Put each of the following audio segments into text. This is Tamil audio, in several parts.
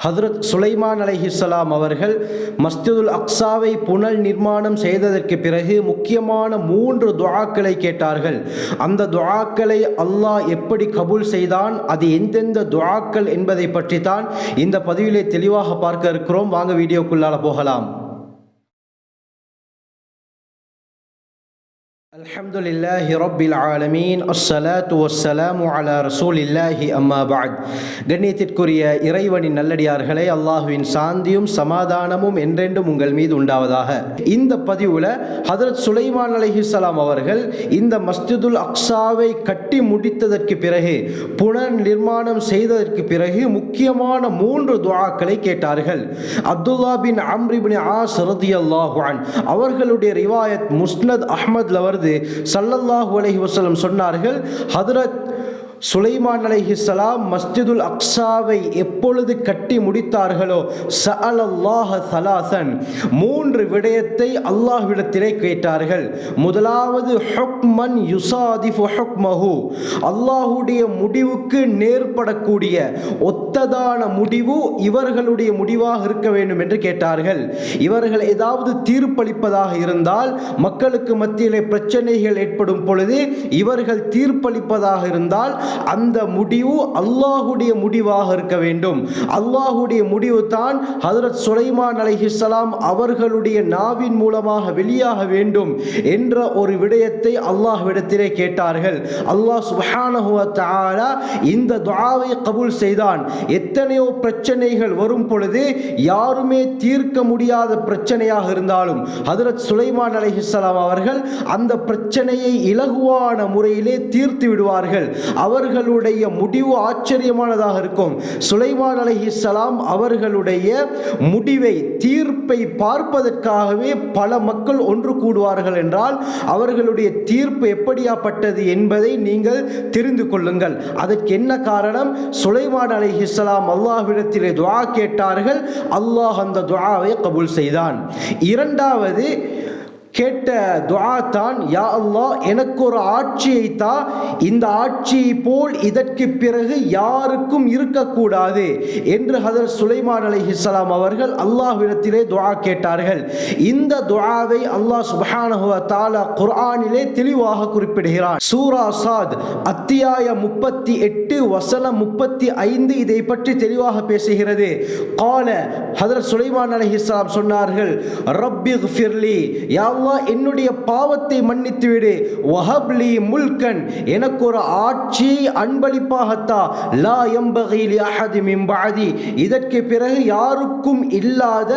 ஹதரத் சுலைமான் அலைஹிஸ்ஸலாம் அவர்கள் மஸ்ஜிதுல் அக்ஸாவை புனல் நிர்மாணம் செய்ததற்கு பிறகு முக்கியமான 3 துஆக்களை கேட்டார்கள். அந்த துஆக்களை அல்லாஹ் எப்படி கபூல் செய்தான், அது எந்தெந்த துஆக்கள் என்பதை பற்றி தான் இந்த பதிவிலே தெளிவாக பார்க்க இருக்கிறோம். வாங்க வீடியோக்குள்ளால போகலாம். அல்ஹம்துலில்லாஹி ரப்பில் ஆலமீன், அஸ்ஸலாத்து வஸ்ஸலாமு அலா ரசூலில்லாஹி அம்மா பஅத். கண்ணியத்திற்குரிய இறைவனின் நல்லடியார்களே, அல்லாஹ்வின் சாந்தியும் சமாதானமும் என்றென்றும் உங்கள் மீது உண்டாவதாக. இந்த பதிவுல ஹதரத் சுலைமான் அலைஹிஸ்ஸலாம் அவர்கள் இந்த மஸ்ஜிதுல் அக்ஸாவை கட்டி முடித்ததற்கு பிறகு, புனர் நிர்மாணம் செய்ததற்கு பிறகு முக்கியமான 3 துஆக்களை கேட்டார்கள். அப்துல்லா பின் அம்ர் இப்னு ஆஸ் ரலியல்லாஹு அன்ஹு அவர்களுடைய ரிவாயத் முஸ்னத் அஹ்மத்ல வருது. ஸல்லல்லாஹு அலைஹி வஸல்லம் சொன்னார்கள், ஹதரத் சுலைமான் அலைஹிஸ்ஸலாம் மஸ்ஜிதுல் அக்ஸாவை எப்பொழுது கட்டி முடித்தார்களோ ஸஅலல்லாஹ ஸலாஸன் 3 விடயத்தை அல்லாஹ்விடத்திலே கேட்டார்கள். முதலாவது ஹுக்மன் யுசாதிஃபு ஹுக்மஹு, அல்லாஹ்வுடைய முடிவுக்கு நேர்படக்கூடிய ஒத்ததான முடிவு இவர்களுடைய முடிவாக இருக்க வேண்டும் என்று கேட்டார்கள். இவர்கள் ஏதாவது தீர்ப்பளிப்பதாக இருந்தால், மக்களுக்கு மத்தியிலே பிரச்சனைகள் ஏற்படும் பொழுது இவர்கள் தீர்ப்பளிப்பதாக இருந்தால் அந்த முடிவு அல்லாஹ்வுடைய முடிவாக இருக்க வேண்டும். அல்லாஹ்வுடைய முடிவு தான் ஹஜ்ரத் சுலைமான் அலைஹிஸ்ஸலாம் அவர்களுடைய நாவின் மூலமாக வெளியாக வேண்டும் என்ற ஒரு விடயத்தை அல்லாஹ்விடத்திலே கேட்டார்கள். அல்லாஹ் சுப்ஹானஹு வ தஆலா இந்த துஆவை கபூல் செய்தான். எத்தனையோ பிரச்சனைகள் வரும் பொழுது, யாருமே தீர்க்க முடியாத பிரச்சனையாக இருந்தாலும் ஹஜ்ரத் சுலைமான் அலைஹிஸ்ஸலாம் அவர்கள் அந்த பிரச்சனையை இலகுவான முறையிலே தீர்த்து விடுவார்கள். அவர்களுடைய முடிவு ஆச்சரியமானதாக இருக்கும். சுலைமான் அலைஹிஸ்ஸலாம் அவர்களுடைய முடிவை, தீர்ப்பை பார்ப்பதற்காகவே பல மக்கள் ஒன்று கூடுவார்கள் என்றால் அவர்களுடைய தீர்ப்பு எப்படியாப்பட்டது என்பதை நீங்கள் தெரிந்து கொள்ளுங்கள். அதற்கு என்ன காரணம்? சுலைமான் அலைஹிஸ்ஸலாம் அல்லாஹ்விடத்திலே துஆ கேட்டார்கள். அல்லாஹ் அந்த துஆவை கபூல் செய்தான். இரண்டாவது கேட்ட துஆ தான், யா அல்லாஹ் எனக்கு ஒரு ஆட்சியை தா, இந்த ஆட்சியை போல் இதற்கு பிறகு யாருக்கும் இருக்கக்கூடாது என்று ஹஜ்ரத் சுலைமான் அலைஹிஸ்ஸலாம் அவர்கள் அல்லாஹ்விடத்திலே துஆ கேட்டார்கள். இந்த துஆவை அல்லாஹ் சுப்ஹானஹு வ தஆலா குர்ஆனிலே தெளிவாக குறிப்பிடுகிறான். சூரா சாத் அத்தியாயம் 38 வசனம் 35 இதை பற்றி தெளிவாக பேசுகிறது. கால, ஹஜ்ரத் சுலைமான் அலைஹிஸ்ஸலாம் சொன்னார்கள், ரப்பிக்ஃபிர்லி, யா அல்லாஹ் என்னுடைய பாவத்தை மன்னித்து விடு, வஹப்லி முல்கன், எனக்கு ஒரு ஆட்சியை அன்பளிப்பாகத்தா, லா யம்பகி லி அஹதி மின் பஅதி, இதற்கு பிறகு யாருக்கும் இல்லாத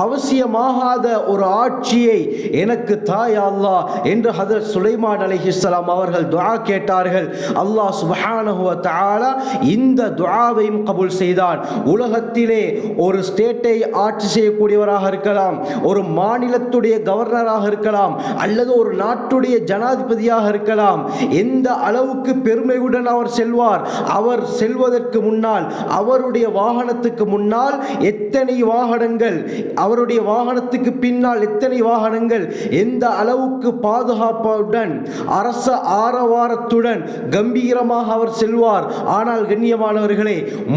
அவசியமாகாத ஒரு ஆட்சியை எனக்கு தா யா அல்லாஹ் என்று ஹஜ்ரத் சுலைமான் அலைஹிஸ்ஸலாம் அவர்கள் துஆ கேட்டார்கள். அல்லாஹ் சுப்ஹானஹு வ தஆலா இந்த துஆவையும் கபூல் செய்தான். உலகத்திலே ஒரு ஸ்டேட்டை ஆட்சி செய்யக்கூடியவராக இருக்கலாம், ஒரு மாநிலத்துடைய கவர்னராக இருக்கலாம், அல்லது ஒரு நாட்டுடைய ஜனாதிபதியாக இருக்கலாம். எந்த அளவுக்கு பெருமையுடன் அவர் செல்வார், அவர் செல்வதற்கு முன்னால் அவருடைய வாகனத்துக்கு முன்னால் எத்தனை வாகனங்கள், அவருடைய வாகனத்துக்கு பின்னால் எத்தனை வாகனங்கள், எந்த அளவுக்கு பாதுகாப்புடன் அரச ஆரவாரத்துடன் கம்பீரமாக அவர் செல்வார். ஆனால் கண்ணியமானவர்களே,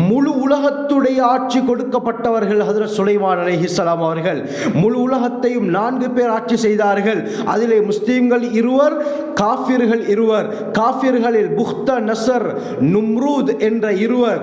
முழு உலகத்துடைய ஆட்சி கொடுக்கப்பட்டவர்கள் ஹஜ்ரத் சுலைமான் அலைஹிஸ்ஸலாம் அவர்கள். முழு உலகத்தையும் 4 பேர் ஆட்சி செய்தார்கள். அதிலே முஸ்லிம்கள் 2, காஃபிர்கள் 2. காஃபிர்களில் புக்த நசர், நும்ரூத் என்ற 2.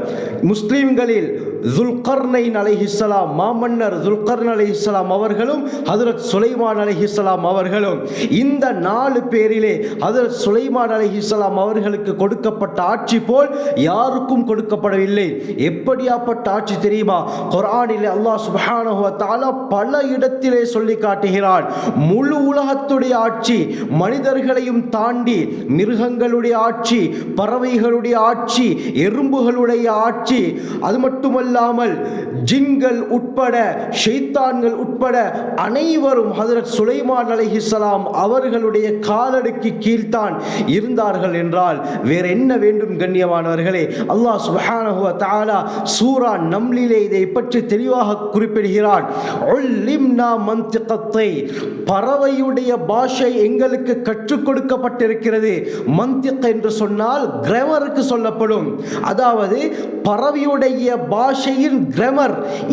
முஸ்லிம்களில் துல்கர்னைன் அலைஹிஸ்ஸலாம், மாமன்னர் துல்கர்ன் அலைஹிஸ்ஸலாம் அவர்களும் ஹஜ்ரத் சுலைமான் அலைஹிஸ்ஸலாம் அவர்களும். இந்த 4 பேரிலே ஹஜ்ரத் சுலைமான் அலைஹிஸ்ஸலாம் அவர்களுக்கு கொடுக்கப்பட்ட ஆட்சி போல் யாருக்கும் கொடுக்கப்படவில்லை. எப்படியாப்பட்ட ஆட்சி தெரியுமா? குர்ஆனிலே அல்லாஹ் சுப்ஹானஹு வ தஆலா பல இடத்திலே சொல்லி காட்டுகிறான். முழு உலகத்துடைய ஆட்சி, மனிதர்களையும் தாண்டி மிருகங்களுடைய ஆட்சி, பறவைகளுடைய ஆட்சி, எறும்புகளுடைய ஆட்சி, அது மட்டுமல்லாமல் ஜின்கள் உட்பட, ஷைத்தான்கள் உட்பட அனைவரும் ஹஜ்ரத் சுலைமான் அலைஹிஸ்ஸலாம் அவர்களுடைய காலடிக்கு கீழ்தான் இருந்தார்கள் என்றால் வேற என்ன வேண்டும் கண்ணியமானவர்களே? அல்லாஹ் சுப்ஹானஹு வ தஆலா சூரா நம்லிலே இதை பற்றி தெளிவாக குறிப்பிடுகிறான். உல்லிம்னா மன்திகத்தை, பறவையுடைய பாஷை எங்களுக்கு கற்றுக் கொடுக்கப்பட்டிருக்கிறது. மந்திக் என்று சொன்னால் கிராமருக்கு சொல்லப்படும். அதாவது பறவையுடைய பாஷை பாஷையின் கிராமர்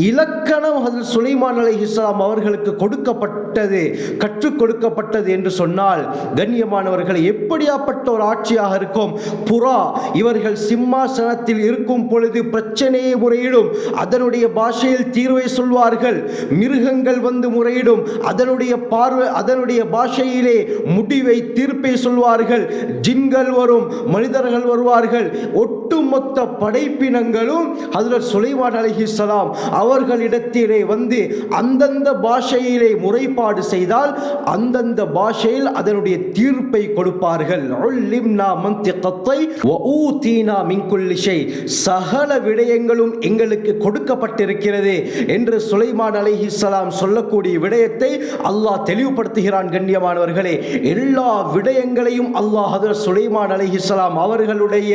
இலக்கணம் ஹஜ்ரத் சுலைமான் அலைஹிஸ்ஸலாம் அவர்களுக்கு கொடுக்கப்பட்டது, கற்றுக் கொடுக்கப்பட்டது என்று சொன்னால் கண்ணியமானவர்களை எப்படியாப்பட்ட ஒரு ஆட்சியாக இருக்கும். புறா இவர்கள் சிம்மாசனத்தில் இருக்கும் பொழுது பிரச்சனையை முறையிடும், அதனுடைய பாஷையில் தீர்வை சொல்வார்கள். மிருகங்கள் வந்து முறையிடும், அதனுடைய பாஷையிலே முடிவை தீர்ப்பை சொல்வார்கள். ஜின்கள் வரும், மனிதர்கள் வருவார்கள், ஒட்டுமொத்த படைப்பினங்களும் ஹஜ்ரத் சுலைமான் அலைஹிஸ்ஸலாம் அவர்களிடத்திலே வந்து அந்தந்த பாஷையிலே முறைப்பாடு செய்தால் அந்தந்த பாஷையில் அதனுடைய தீர்ப்பை கொடுப்பார்கள். உல்லிம்னா மன்திகத்தை வ ஊதீனா மின் குல்லி ஷை, சகல விடயங்களும் எங்களுக்கு கொடுக்கப்பட்டிருக்கிறது என்று சுலைமான் அலைஹிஸ்ஸலாம் சொல்லக்கூடிய விடயத்தை அல்லாஹ் தெளிவுபடுத்துகிறான். கண்ணியமானவர்களே, எல்லா விடயங்களையும் அல்லாஹ் ஹஜ்ரத் சுலைமான் அலைஹிஸ்ஸலாம் அவர்களுடைய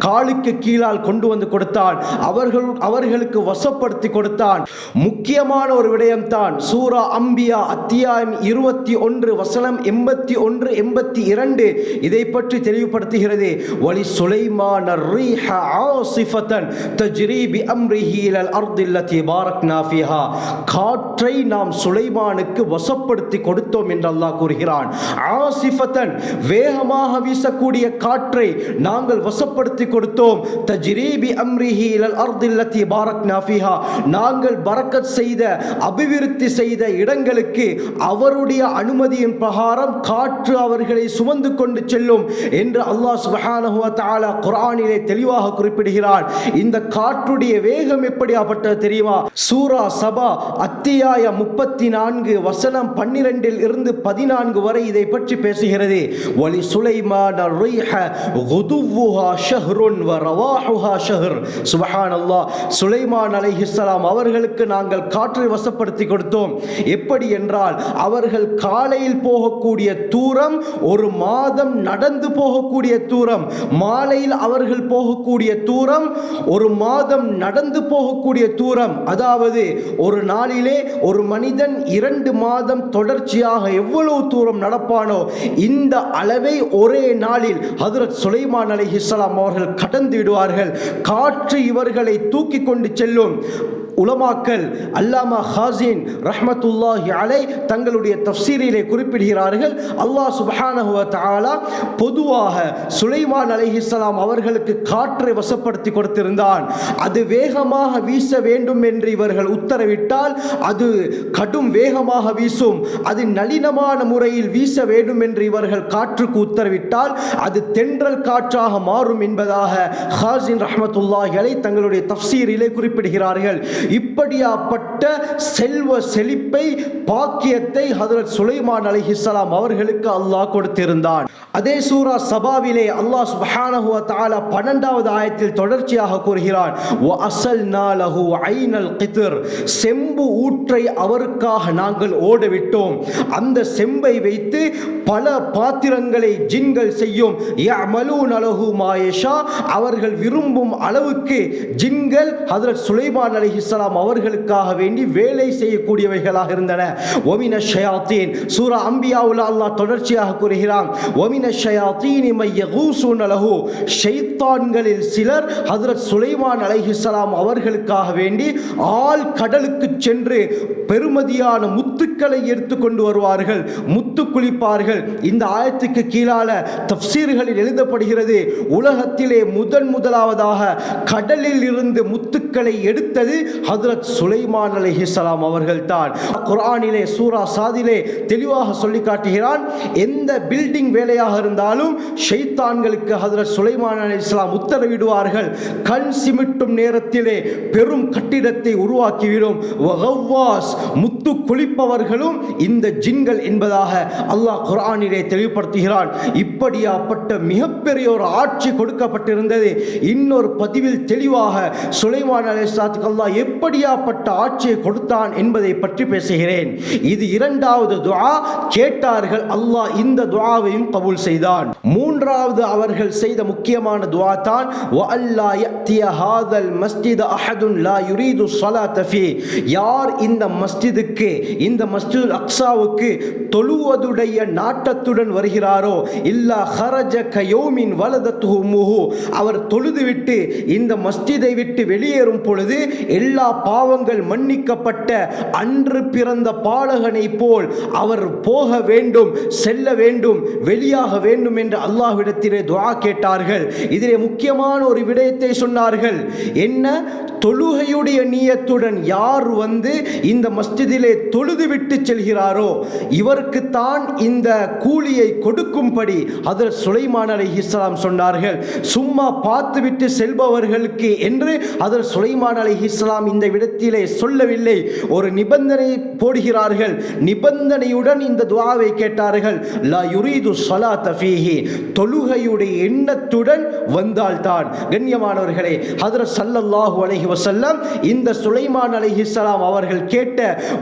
காலுக்கு கீழால் கொண்டு வந்து கொடுத்தான், அவர்களுக்கு வசப்படுத்தி கொடுத்தான். முக்கியமான ஒரு விடயம்தான் சூரா அம்பியா அத்தியாயம் 21 வசனம் 81 82 இதை பற்றி தெளிவுபடுத்துகிறது. வலி சுலைமான ரிஹ ஆசிஃபதன் தஜ்ரி பி அம்ரிஹி இலல் அர்தில்லதி பாரக்னா ஃபீஹா, காற்றை நாம் சுலைமானுக்கு வசப்படுத்தி கொடுத்தோம் என்று அல்லாஹ் கூறுகிறான். ஆசிஃபதன், வேகமாக வீசக்கூடிய காற்றை நாங்கள் வசப்படுத்தி கொடுத்தோம். தஜ்ரி பி அம்ரிஹி இலல் அர்தில்லதி பாரக்னா ஃபீஹா, நாங்கள் பரக்கத் செய்த, அபிவிருத்தி செய்த இடங்களுக்கு அவருடைய அனுமதியின் பிரகாரம் காற்று அவர்களை சுமந்து கொண்டு செல்லும் என்று அல்லாஹ் சுப்ஹானஹு வ தஆலா குர்ஆனிலே தெளிவாக குறிப்பிடுகிறான். இந்த காற்றுடைய வேகம் எப்படியாப்பட்டது தெரியுமா? சூரா சபா அத்தியாயம் 34 வசனம் 12 இருந்து 14 வரை இதை பற்றி பேசுகிறது. வலி சுலைமான ரிஹ குதுவுஹா ஷஹ்ருன் வ ரவாஹுஹா ஷஹர். சுப்ஹானல்லாஹ், சுலைமான் அலைஹிஸ்ஸலாம் அவர்களுக்கு நாங்கள் காற்றை வசப்படுத்தி கொடுத்தோம். எப்படி என்றால் அவர்கள் காலையில் போகக்கூடிய தூரம் ஒரு மாதம் நடந்து போகக்கூடிய தூரம், மாலையில் அவர்கள் போகக்கூடிய தூரம் ஒரு மாதம் நடந்து போகக்கூடிய தூரம். அதாவது ஒரு நாளிலே ஒரு மனிதன் 2 மாதம் தொடர்ச்சியாக எவ்வளவு தூரம் நடப்பானோ இந்த அளவை ஒரே நாளில் ஹஜ்ரத் சுலைமான் அலைஹிஸ்ஸலாம் அவர்கள் கடந்து விடுவார்கள். காற்று இவர்களை தூக்கி கொண்டு செல்லும். உலமாக்கள் அல்லாமா ஹாசின் ரஹ்மத்துல்லாஹி அலை தங்களுடைய தஃப்சீரிலே குறிப்பிடுகிறார்கள், அல்லாஹ் சுப்ஹானஹு வ தஆலா பொதுவாக சுலைமான் அலைஹிஸ்ஸலாம் அவர்களுக்கு காற்றை வசப்படுத்தி கொடுத்திருந்தான். அது வேகமாக வீச வேண்டும் என்று இவர்கள் உத்தரவிட்டால் அது கடும் வேகமாக வீசும். அது நளினமான முறையில் வீச வேண்டும் என்று இவர்கள் காற்றுக்கு உத்தரவிட்டால் அது தென்றல் காற்றாக மாறும் என்பதாக ஹாசின் ரஹ்மத்துல்லாஹி அலை தங்களுடைய தஃப்சீரிலே குறிப்பிடுகிறார்கள். இப்படியாப்பட்ட செல்வ செழிப்பை, பாக்கியத்தை ஹஜ்ரத் சுலைமான் அலைஹிஸ்ஸலாம் அவர்களுக்கு அல்லாஹ் கொடுத்திருந்தான். அதே சூரா சபாவிலே அல்லாஹ் சுப்ஹானஹு வ தஆலா 12வது ஆயத்தில் தொடர்ச்சியாக கூறுகிறான், வ அஸல்னா லஹு ஐனல் கித்ர், செம்பு ஊற்றை அவருக்காக நாங்கள் ஓடவிட்டோம். அந்த செம்பை வைத்து பல பாத்திரங்களை ஜின்கள் செய்யும். யஅமலூன லஹு மா யஷா, அவர்கள் விரும்பும் அளவுக்கு ஜின்கள் ஹஜ்ரத் சுலைமான் அலைஹிஸ்ஸலாம் அவர்களுக்காக வேண்டி வேலை செய்யக்கூடியவைகளாக இருந்தன. வமின ஷயாத்தீன், சூரா அம்பியாவுல அல்லாஹ் தொடர்ச்சியாக கூறுகிறான், வமின ஷயாத்தீன் மை யகூஸூன லஹு, ஷைத்தான்களில் சிலர் ஹஜ்ரத் சுலைமான் அலைஹிஸ்ஸலாம் அவர்களுக்காக வேண்டி ஆழ் கடலுக்கு சென்று பெருமதியான முத்துக்களை எடுத்து கொண்டு வருவார்கள், முத்து குளிப்பார்கள். இந்த ஆயத்துக்கு கீழால தஃப்சீர்களில் எழுதப்படுகிறது, உலகத்திலே முதலாவதாக கடலில் இருந்து முத்துக்களை எடுத்தது ஹஜ்ரத் சுலைமான் அலைஹிஸ்ஸலாம் அவர்கள் தான். குர்ஆனிலே சூரா சாதிலே தெளிவாக சொல்லி காட்டுகிறான், எந்த பில்டிங் வேலையாக இருந்தாலும் ஷைத்தான்களுக்கு ஹஜ்ரத் சுலைமான் அலைஹிஸ்ஸலாம் உத்தரவிடுவார்கள், கண் சிமிட்டும் நேரத்திலே பெரும் கட்டிடத்தை உருவாக்கிவிடும். வகவாஸ், முத்து குளிப்பவர்களும் இந்த ஜின்கள் என்பதாக அல்லாஹ் குர்ஆனிலே தெளிவுபடுத்துகிறான். இப்படியாப்பட்ட மிகப்பெரிய ஒரு ஆட்சி கொடுக்கப்பட்டிருந்தது. இன்னொரு பதிவில் தெளிவாக சுலைமான் அலைஹிஸ்ஸலாத்துக்கு அல்லாஹ் எப்படியாப்பட்ட ஆட்சியை கொடுத்தான் என்பதை பற்றி பேசுகிறேன். இது இரண்டாவது துஆ. கேட்டார்கள், அல்லாஹ் இந்த துஆவையும் கபூல் செய்தான். மூன்றாவது அவர்கள் செய்த முக்கியமான துஆ தான் வஅல்லா யஅதிய ஹாதல் மஸ்ஜித் அஹதுன் லா யுரீது ஸலாத ஃபீ. யார் இந்த மஸ்ஜிதுக்கு, இந்த மஸ்ஜிதுல் அக்ஸாவுக்கு தொழுவதுடைய நாட்டத்துடன் வருகிறாரோ இல்லா ஹரஜ கயௌமின் வலதத்துஹு உம்முஹு, அவர் தொழுதுவிட்டு இந்த மஸ்ஜிதை விட்டு வெளியேறும் பொழுது எல்லா பாவங்கள் மன்னிக்கப்பட்ட அன்று பிறந்த பாலகனை போல் அவர் போக வேண்டும், செல்ல வேண்டும், வெளியாக வேண்டும் என்று அல்லாஹ்விடத்திலே துஆ கேட்டார்கள். இதிலே முக்கியமான ஒரு விடயத்தை சொன்னார்கள். என்ன? தொழுகையுடைய நியத்துடன் யார் வந்து இந்த மஸ்ஜிதிலே தொழுதுவிட்டு செல்கிறாரோ இவருக்குத்தான் இந்த கூலியை கொடுக்கும்படி ஹஜ்ரத் சுலைமான் அலைஹிஸ்ஸலாம் சொன்னார்கள். சும்மா பார்த்துவிட்டு செல்பவர்களுக்கு என்று ஹஜ்ரத் சுலைமான் அலைஹிஸ்ஸலாம் இந்த விடத்திலே சொல்லவில்லை. ஒரு நிபந்தனை போடுகிறார்கள். நிபந்தனையுடன் இந்த துஆவை கேட்டார்கள். லா யுரீது ஸலாத ஃபீஹி, தொழுகையுடைய எண்ணத்துடன் வந்தால்தான். கண்ணியமானவர்களே, ஹஜ்ரத் ஸல்லல்லாஹு அலைஹி வஸல்லம் இந்த சுலைமான் அலைஹிஸ்ஸலாம் அவர்கள் கேட்ட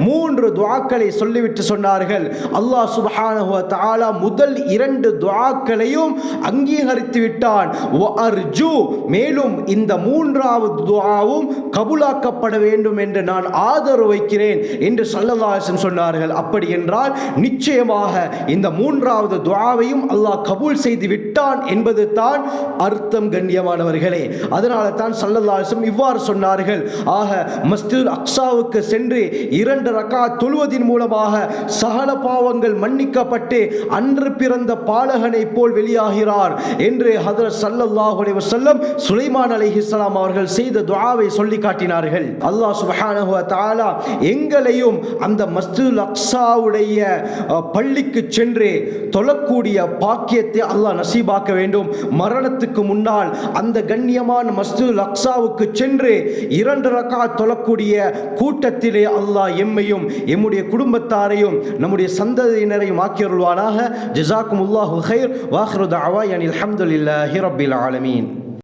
3 துஆக்களை சொல்லிவிட்டு சொன்னார்கள், அல்லாஹ் சுப்ஹானஹு வ தஆலா முதல் 2 துஆக்களையும் அங்கீகரித்து விட்டான். வ அர்ஜு, மேலும் இந்த 3வது துஆவும் கபூலாக்கப்பட வேண்டும் என்று நான் ஆதரவு வைக்கிறேன் என்று ஸல்லல்லாஹு அலைஹி வஸல்லம் சொன்னார்கள். அப்படி என்றால் நிச்சயமாக இந்த 3வது துஆவையும் அல்லாஹ் கபூல் செய்து விட்டான் என்பது தான் அர்த்தம். கண்ணியமானவர்களே, அதனால தான் ஸல்லல்லாஹு அலைஹி வஸல்லம் இவ்வாறு சொன்னார்கள். ஆக மஸ்ஜிதுல் அக்ஸாவுக்கு சென்று 2 ரக்காத் தொழுவதின் மூலமாக சகல பாவங்கள் மன்னிக்கப்பட்டு அன்று பிறந்த பாலகனை போல் வெளியாகிறார் என்று ஹஜ்ரத் ஸல்லல்லாஹு அலைஹி வஸல்லம் சுலைமான் அலைஹிஸ்ஸலாம் அவர்கள் செய்த துஆவை சொல்லி காட்டினார்கள். அல்லாஹ் சுப்ஹானஹு வ தஆலா எங்களையும் அந்த மஸ்ஜிதுல் அக்ஸாவுடைய பள்ளிக்கு சென்று தொழக்கூடிய பாக்கியத்தை அல்லாஹ் நசீபாக்க வேண்டும். மரணத்துக்கு முன்னால் அந்த கண்ணியமான மஸ்ஜிதுல் அக்ஸாவுக்கு சென்று 2 ரக்காத் தொழக்கூடிய கூட்டத்திலே அல்லாஹ் எம்மையும் எம்முடைய குடும்பத்தாரையும் நம்முடைய சந்ததியினரையும் ஆக்கியருள்வானாக. ஜஸாக்குமுல்லாஹு கைர். வாஹிரு தஅவானா அல்ஹம்துலில்லாஹி ரப்பில் ஆலமீன்.